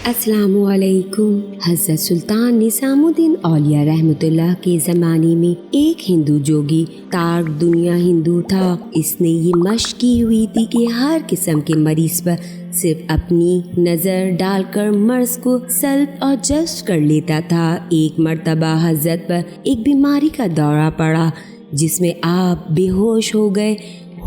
السلام علیکم۔ حضرت سلطان نظام الدین اولیاء رحمۃ اللہ کے زمانے میں ایک ہندو جوگی تارک دنیا ہندو تھا۔ اس نے یہ مشق کی ہوئی تھی کہ ہر قسم کے مریض پر صرف اپنی نظر ڈال کر مرض کو سلب اور جذب کر لیتا تھا۔ ایک مرتبہ حضرت پر ایک بیماری کا دورہ پڑا جس میں آپ بے ہوش ہو گئے۔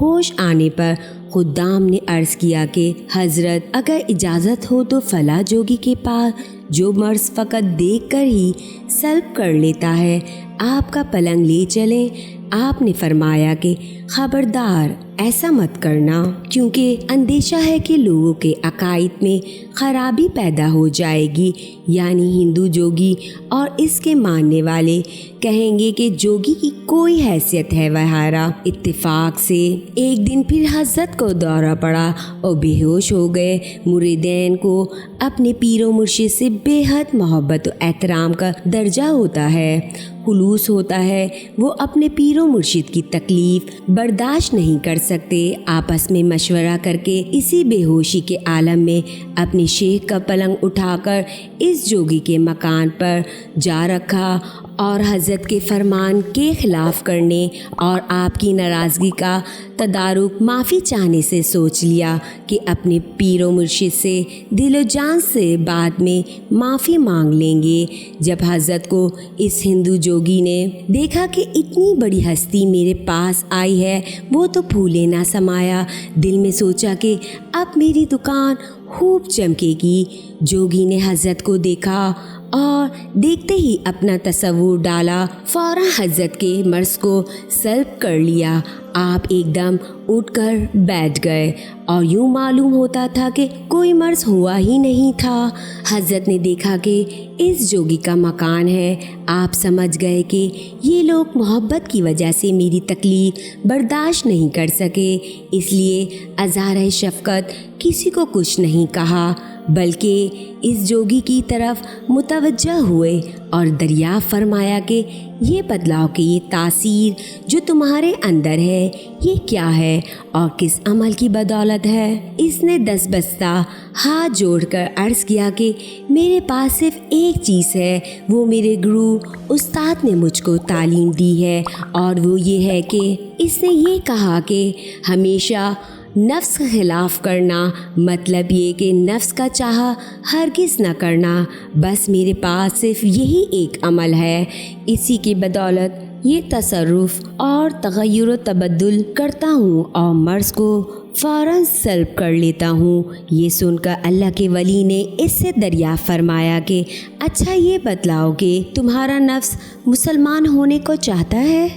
ہوش آنے پر خدام نے عرض کیا کہ حضرت اگر اجازت ہو تو فلاں جوگی کے پاس جو مرض فقط دیکھ کر ہی سلب کر لیتا ہے آپ کا پلنگ لے چلیں۔ آپ نے فرمایا کہ خبردار ایسا مت کرنا، کیونکہ اندیشہ ہے کہ لوگوں کے عقائد میں خرابی پیدا ہو جائے گی، یعنی ہندو جوگی اور اس کے ماننے والے کہیں گے کہ جوگی کی کوئی حیثیت ہے وغیرہ۔ اتفاق سے ایک دن پھر حضرت کو دورہ پڑا اور بے ہوش ہو گئے۔ مریدین کو اپنے پیر و مرشد سے بے حد محبت و احترام کا درجہ ہوتا ہے، خلوص ہوتا ہے۔ وہ اپنے پیر و مرشد کی تکلیف برداشت نہیں کر سکتے۔ آپس میں مشورہ کر کے اسی بے ہوشی کے عالم میں اپنے شیخ کا پلنگ اٹھا کر اس جوگی کے مکان پر جا رکھا اور حضرت کے فرمان کے خلاف کرنے اور آپ کی ناراضگی کا تدارک معافی چاہنے سے سوچ لیا کہ اپنے پیر و مرشد سے دل و جان سے بعد میں معافی مانگ لیں گے۔ جب حضرت کو اس ہندو جوگی نے دیکھا کہ اتنی بڑی ہستی میرے پاس آئی ہے، وہ تو پھولے نہ سمایا۔ دل میں سوچا کہ اب میری دکان خوب چمکے گی۔ جوگی نے حضرت کو دیکھا اور دیکھتے ہی اپنا تصور ڈالا، فوراً حضرت کے مرض کو سلب کر لیا۔ آپ ایک دم اٹھ کر بیٹھ گئے اور یوں معلوم ہوتا تھا کہ کوئی مرض ہوا ہی نہیں تھا۔ حضرت نے دیکھا کہ اس جوگی کا مکان ہے۔ آپ سمجھ گئے کہ یہ لوگ محبت کی وجہ سے میری تکلیف برداشت نہیں کر سکے، اس لیے اظہار شفقت کسی کو کچھ نہیں کہا، بلکہ اس جوگی کی طرف متوجہ ہوئے اور دریافت فرمایا کہ یہ بدلاؤ کی یہ تاثیر جو تمہارے اندر ہے یہ کیا ہے اور کس عمل کی بدولت ہے؟ اس نے دستبستہ ہاتھ جوڑ کر عرض کیا کہ میرے پاس صرف ایک چیز ہے، وہ میرے گرو استاد نے مجھ کو تعلیم دی ہے، اور وہ یہ ہے کہ اس نے یہ کہا کہ ہمیشہ نفس کے خلاف کرنا، مطلب یہ کہ نفس کا چاہا ہرگز نہ کرنا۔ بس میرے پاس صرف یہی ایک عمل ہے، اسی کی بدولت یہ تصرف اور تغیر و تبدل کرتا ہوں اور مرض کو فوراً سلب کر لیتا ہوں۔ یہ سن کر اللہ کے ولی نے اس سے دریافت فرمایا کہ اچھا یہ بتلاؤ کہ تمہارا نفس مسلمان ہونے کو چاہتا ہے؟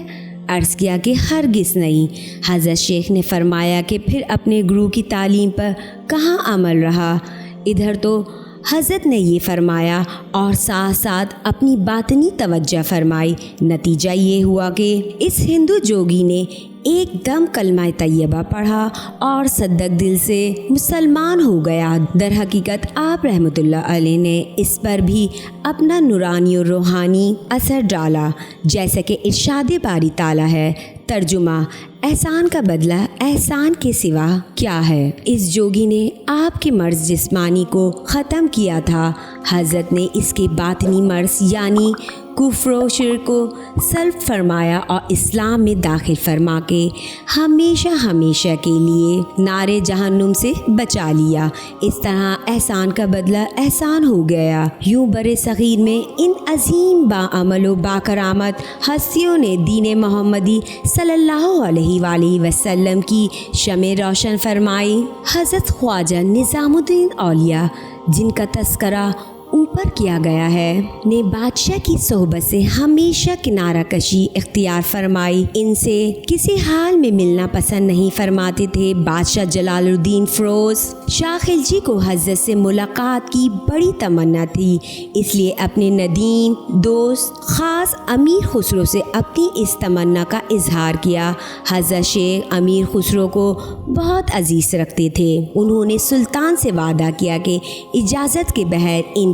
عرض کیا کہ ہرگز نہیں۔ حضرت شیخ نے فرمایا کہ پھر اپنے گرو کی تعلیم پر کہاں عمل رہا؟ ادھر تو حضرت نے یہ فرمایا اور ساتھ ساتھ اپنی باطنی توجہ فرمائی۔ نتیجہ یہ ہوا کہ اس ہندو جوگی نے ایک دم کلمہ طیبہ پڑھا اور صدق دل سے مسلمان ہو گیا۔ در حقیقت آپ رحمۃ اللہ علیہ نے اس پر بھی اپنا نورانی اور روحانی اثر ڈالا، جیسا کہ ارشاد باری تعالیٰ ہے۔ ترجمہ: احسان کا بدلہ احسان کے سوا کیا ہے؟ اس جوگی نے آپ کے مرض جسمانی کو ختم کیا تھا، حضرت نے اس کے باطنی مرض یعنی کفر و شرک کو سلب فرمایا اور اسلام میں داخل فرما کے ہمیشہ ہمیشہ کے لیے نارے جہنم سے بچا لیا۔ اس طرح احسان کا بدلہ احسان ہو گیا۔ یوں برِ صغیر میں ان عظیم باعمل و باکرامت ہستیوں نے دین محمدی صلی اللہ علیہ وآلہ وسلم کی شمع روشن فرمائی۔ حضرت خواجہ نظام الدین اولیاء، جن کا تذکرہ اوپر کیا گیا ہے، نے بادشاہ کی صحبت سے ہمیشہ کنارہ کشی اختیار فرمائی، ان سے کسی حال میں ملنا پسند نہیں فرماتے تھے۔ بادشاہ جلال الدین فیروز شاہ خلجی کو حضرت سے ملاقات کی بڑی تمنا تھی، اس لیے اپنے ندیم دوست خاص امیر خسرو سے اپنی اس تمنا کا اظہار کیا۔ حضرت شیخ امیر خسرو کو بہت عزیز رکھتے تھے۔ انہوں نے سلطان سے وعدہ کیا کہ اجازت کے بغیر ان